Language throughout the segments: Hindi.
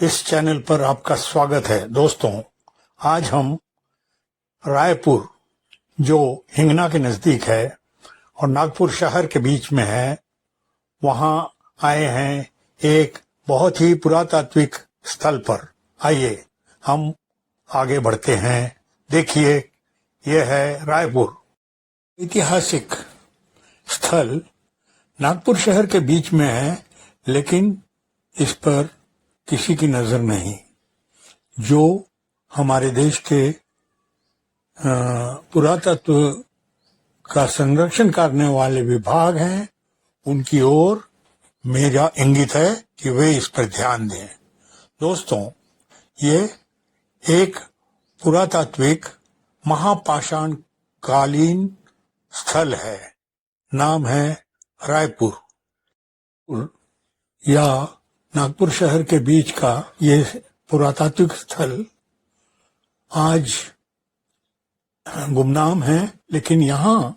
इस चैनल पर आपका स्वागत है। दोस्तों, आज हम रायपुर, जो हिंगना के नजदीक है और नागपुर शहर के बीच में है, वहां आए हैं एक बहुत ही पुरातात्विक स्थल पर। आइए हम आगे बढ़ते हैं। देखिए, यह है रायपुर। ऐतिहासिक स्थल नागपुर शहर के बीच में है, लेकिन इस पर किसी की नजर नहीं। जो हमारे देश के पुरातत्व का संरक्षण करने वाले विभाग हैं, उनकी ओर मेरा इंगित है कि वे इस पर ध्यान दें। दोस्तों, ये एक पुरातात्विक महापाषाण कालीन स्थल है। नाम है रायपुर, या नागपुर शहर के बीच का ये पुरातात्विक स्थल आज गुमनाम है, लेकिन यहाँ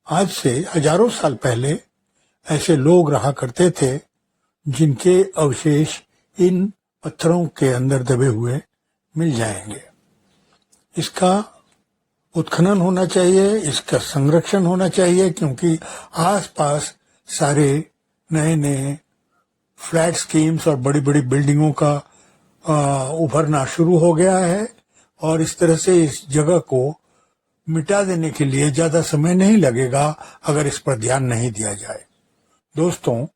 आज से हजारों साल पहले ऐसे लोग रहा करते थे जिनके अवशेष इन पत्थरों के अंदर दबे हुए मिल जाएंगे। इसका उत्खनन होना चाहिए, इसका संरक्षण होना चाहिए, क्योंकि आसपास सारे नए नए फ्लैट स्कीम्स और बड़ी बड़ी बिल्डिंगों का उभरना शुरू हो गया है, और इस तरह से इस जगह को मिटा देने के लिए ज्यादा समय नहीं लगेगा अगर इस पर ध्यान नहीं दिया जाए। दोस्तों,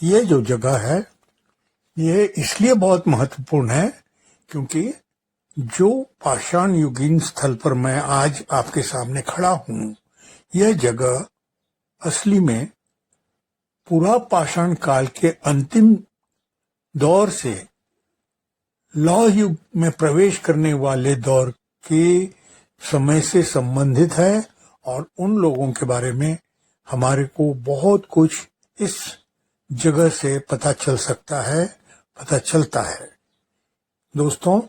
ये जो जगह है ये इसलिए बहुत महत्वपूर्ण है क्योंकि जो पाषाण युगीन स्थल पर मैं आज आपके सामने खड़ा हूं, यह जगह असली में पूरा पाषाण काल के अंतिम दौर से लौह युग में प्रवेश करने वाले दौर के समय से संबंधित है, और उन लोगों के बारे में हमारे को बहुत कुछ इस जगह से पता चलता है। दोस्तों,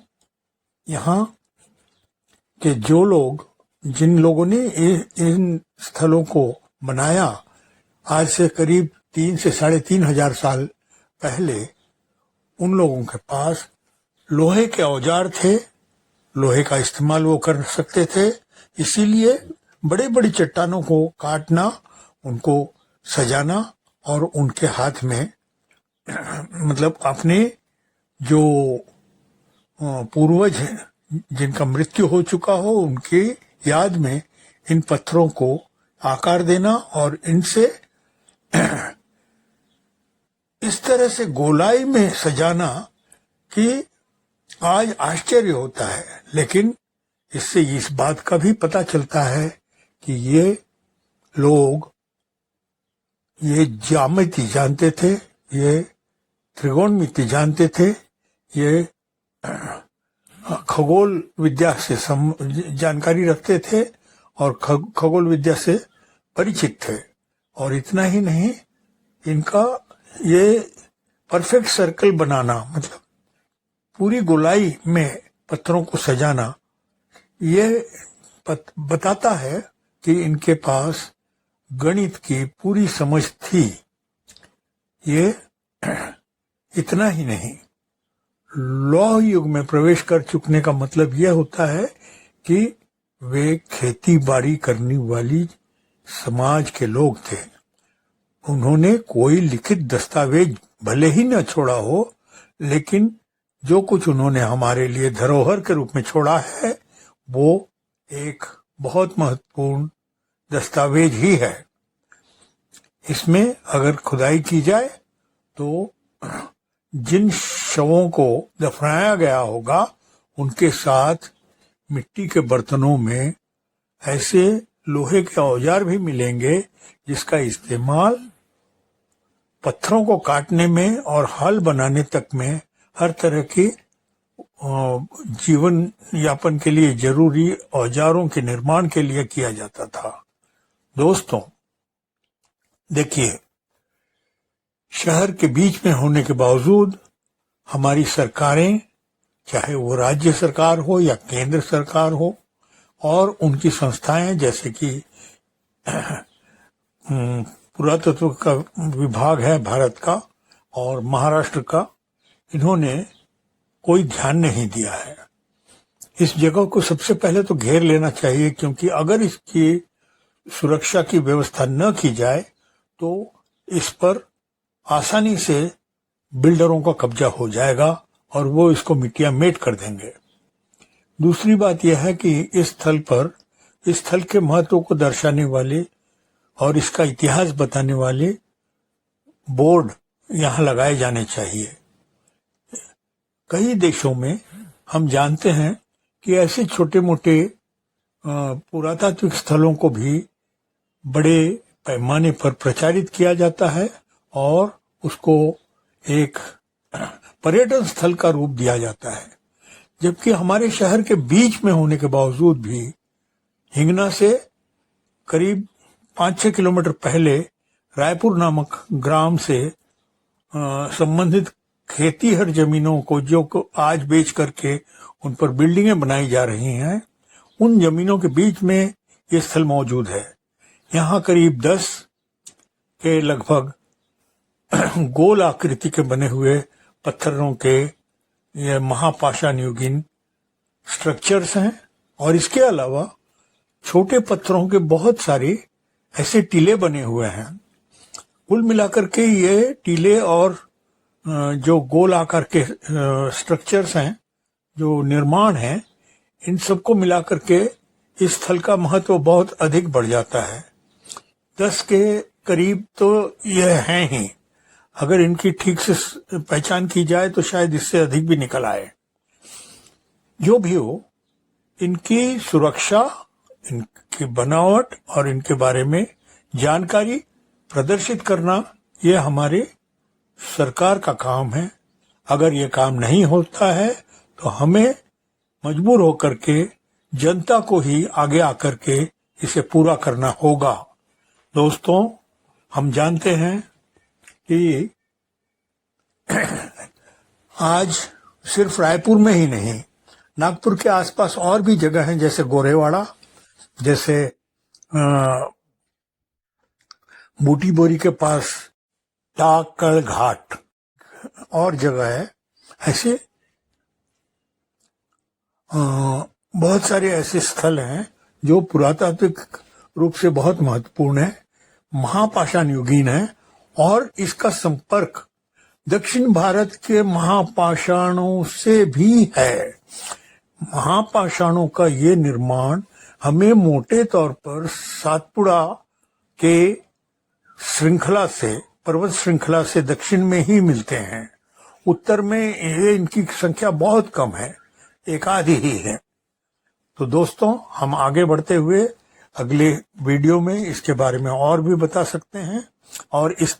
यहाँ के जिन लोगों ने इन स्थलों को बनाया, आज से करीब 3 से 3,500 साल पहले उन लोगों के पास लोहे के औजार थे, लोहे का इस्तेमाल वो कर सकते थे। इसीलिए बड़ी बड़ी चट्टानों को काटना, उनको सजाना और उनके हाथ में मतलब अपने जो पूर्वज हैं जिनका मृत्यु हो चुका हो, उनकी याद में इन पत्थरों को आकार देना और इनसे इस तरह से गोलाई में सजाना कि आज आश्चर्य होता है, लेकिन इससे इस बात का भी पता चलता है कि ये लोग ये ज्यामिति जानते थे, ये त्रिकोणमिति जानते थे, ये खगोल विद्या से जानकारी रखते थे और खगोल विद्या से परिचित थे। और इतना ही नहीं, इनका ये परफेक्ट सर्कल बनाना, मतलब पूरी गोलाई में पत्थरों को सजाना, ये बताता है कि इनके पास गणित की पूरी समझ थी। ये इतना ही नहीं, लौह युग में प्रवेश कर चुकने का मतलब यह होता है कि वे खेती बाड़ी करने वाली समाज के लोग थे। उन्होंने कोई लिखित दस्तावेज भले ही न छोड़ा हो, लेकिन जो कुछ उन्होंने हमारे लिए धरोहर के रूप में छोड़ा है, वो एक बहुत महत्वपूर्ण दस्तावेज ही है। इसमें अगर खुदाई की जाए तो जिन शवों को दफनाया गया होगा, उनके साथ मिट्टी के बर्तनों में ऐसे लोहे के औजार भी मिलेंगे जिसका इस्तेमाल पत्थरों को काटने में और हल बनाने तक में, हर तरह की जीवन यापन के लिए जरूरी औजारों के निर्माण के लिए किया जाता था। दोस्तों, देखिए, शहर के बीच में होने के बावजूद हमारी सरकारें, चाहे वो राज्य सरकार हो या केंद्र सरकार हो, और उनकी संस्थाएं जैसे कि पुरातत्व का विभाग है भारत का और महाराष्ट्र का, इन्होंने कोई ध्यान नहीं दिया है। इस जगह को सबसे पहले तो घेर लेना चाहिए, क्योंकि अगर इसकी सुरक्षा की व्यवस्था न की जाए तो इस पर आसानी से बिल्डरों का कब्जा हो जाएगा और वो इसको मिट्टिया मेट कर देंगे। दूसरी बात यह है कि इस स्थल के महत्व को दर्शाने वाले और इसका इतिहास बताने वाले बोर्ड यहाँ लगाए जाने चाहिए। कई देशों में हम जानते हैं कि ऐसे छोटे मोटे पुरातात्विक स्थलों को भी बड़े पैमाने पर प्रचारित किया जाता है और उसको एक पर्यटन स्थल का रूप दिया जाता है, जबकि हमारे शहर के बीच में होने के बावजूद भी हिंगना से करीब 5-6 किलोमीटर पहले रायपुर नामक ग्राम से संबंधित खेतीहर जमीनों को जो आज बेच करके उन पर बिल्डिंगें बनाई जा रही हैं, उन जमीनों के बीच में ये स्थल मौजूद है। यहाँ करीब 10 के लगभग गोल आकृति के बने हुए पत्थरों के ये महापाषाण युगीन स्ट्रक्चर्स हैं और इसके अलावा छोटे पत्थरों के बहुत सारे ऐसे टीले बने हुए हैं। कुल मिलाकर के ये टीले और जो गोल आकार के स्ट्रक्चर्स हैं, जो निर्माण है, इन सबको मिलाकर के इस स्थल का महत्व बहुत अधिक बढ़ जाता है। 10 के करीब तो यह है ही, अगर इनकी ठीक से पहचान की जाए तो शायद इससे अधिक भी निकल आए। जो भी हो, इनकी सुरक्षा, इनकी बनावट और इनके बारे में जानकारी प्रदर्शित करना ये हमारे सरकार का काम है। अगर ये काम नहीं होता है तो हमें मजबूर होकर के जनता को ही आगे आकर के इसे पूरा करना होगा। दोस्तों, हम जानते हैं कि आज सिर्फ रायपुर में ही नहीं, नागपुर के आसपास और भी जगह हैं, जैसे गोरेवाड़ा, जैसे बूटी बोरी के पास टाकड़ घाट और जगह है। ऐसे बहुत सारे ऐसे स्थल हैं जो पुरातात्विक रूप से बहुत महत्वपूर्ण है, महापाषाण युगीन है और इसका संपर्क दक्षिण भारत के महापाषाणों से भी है। महापाषाणों का ये निर्माण हमें मोटे तौर पर सातपुड़ा के श्रृंखला से, पर्वत श्रृंखला से दक्षिण में ही मिलते हैं। उत्तर में ये इनकी संख्या बहुत कम है, एक आधी ही है। तो दोस्तों, हम आगे बढ़ते हुए अगले वीडियो में इसके बारे में और भी बता सकते हैं और इस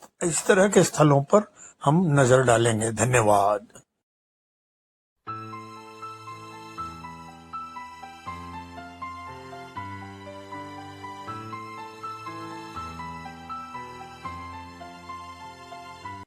तरह के स्थलों पर हम नजर डालेंगे। धन्यवाद।